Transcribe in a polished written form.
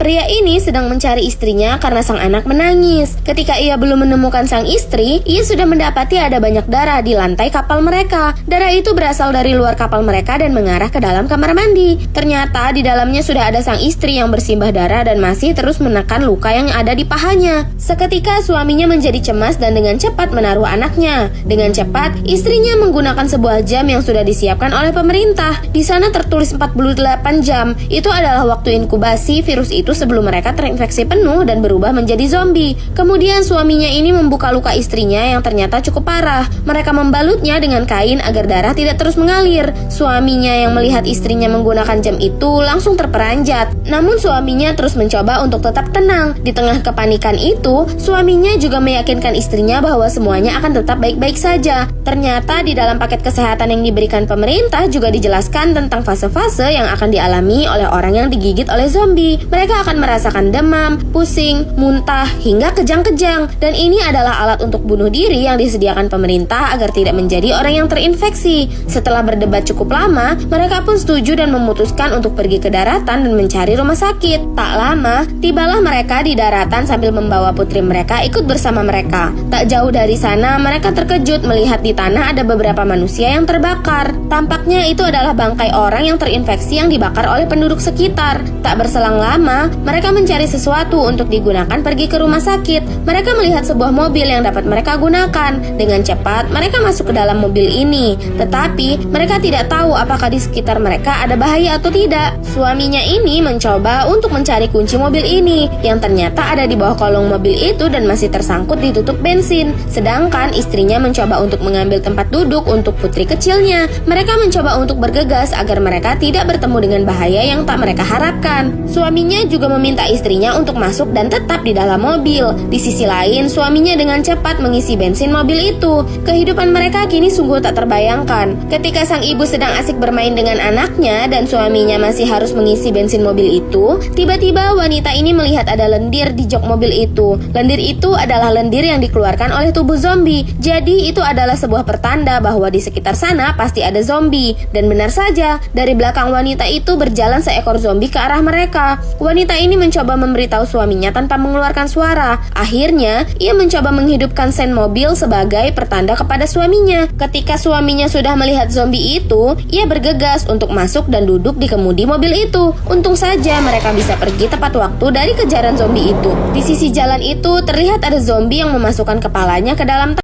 Pria ini sedang mencari istrinya karena sang anak menangis. Ketika ia belum menemukan sang istri, ia sudah mendapati ada banyak darah di lantai kapal mereka. Darah itu berasal dari luar kapal mereka dan mengarah ke dalam kamar mandi. Ternyata di dalamnya sudah ada sang istri yang bersimbah darah dan masih terus menekan luka yang ada di pahanya. Seketika suaminya menjadi cemas dan dengan cepat menaruh anaknya. Dengan cepat, istrinya menggunakan sebuah jam yang sudah disiapkan oleh pemerintah. Di sana tertulis 48 jam. Itu adalah waktu inkubasi virus itu sebelum mereka terinfeksi penuh dan berubah menjadi zombie. Kemudian suaminya ini membuka luka istrinya yang ternyata cukup parah. Mereka membalutnya dengan kain agar darah tidak terus mengalir. Suaminya yang melihat istrinya menggunakan jam itu langsung terperanjat. Namun suaminya terus mencoba untuk tetap tenang. Di tengah kepanikan itu, suaminya juga meyakinkan istrinya bahwa semuanya akan tetap baik-baik saja. Ternyata di dalam paket kesehatan yang diberikan pemerintah juga dijelaskan tentang fase-fase yang akan dialami oleh orang yang digigit oleh zombie. Mereka akan merasakan demam, pusing, muntah, hingga kejang-kejang. Dan ini adalah alat untuk bunuh diri yang disediakan pemerintah agar tidak menjadi orang yang terinfeksi. Setelah berdebat cukup lama, mereka pun setuju dan memutuskan untuk pergi ke daratan dan mencari rumah sakit. Tak lama, tibalah mereka di daratan sambil membawa putri mereka ikut bersama mereka. Tak jauh dari sana, mereka terkejut melihat di tanah ada beberapa manusia yang terbakar. Tampaknya itu adalah bangkai orang yang terinfeksi yang dibakar oleh penduduk sekitar. Tak berselang lama, mereka mencari sesuatu untuk digunakan pergi ke rumah sakit. Mereka melihat sebuah mobil yang dapat mereka gunakan. Dengan cepat, mereka masuk ke dalam mobil ini. Tetapi, mereka tidak tahu apakah di sekitar mereka ada bahaya atau tidak. Suaminya ini mencoba untuk mencari kunci mobil ini, yang ternyata ada di bawah kolong mobil itu dan masih tersangkut di tutup bensin. Sedangkan istrinya mencoba untuk mengambil tempat duduk untuk putri kecilnya. Mereka mencoba untuk bergegas agar mereka tidak bertemu dengan bahaya yang tak mereka harapkan. Suaminya juga meminta istrinya untuk masuk dan tetap di dalam mobil. Di sisi lain, suaminya dengan cepat mengisi bensin mobil itu. Kehidupan mereka kini sungguh tak terbayangkan. Ketika sang ibu sedang asik bermain dengan anaknya dan suaminya masih harus mengisi bensin mobil itu, tiba-tiba wanita ini melihat ada lendir di jok mobil itu. Lendir itu adalah lendir yang dikeluarkan oleh tubuh zombie. Jadi itu adalah sebuah pertanda bahwa di sekitar sana pasti ada zombie. Dan benar saja, dari belakang wanita itu berjalan seekor zombie ke arah mereka. Wanita ini mencoba memberitahu suaminya tanpa mengeluarkan suara. Akhirnya, ia mencoba menghidupkan sen mobil sebagai pertanda kepada suaminya. Ketika suaminya sudah melihat zombie itu, ia bergegas untuk masuk dan duduk di kemudi mobil itu. Untung saja mereka bisa pergi tepat waktu dari kejaran zombie itu. Di sisi jalan itu terlihat ada zombie yang memasukkan kepalanya ke dalam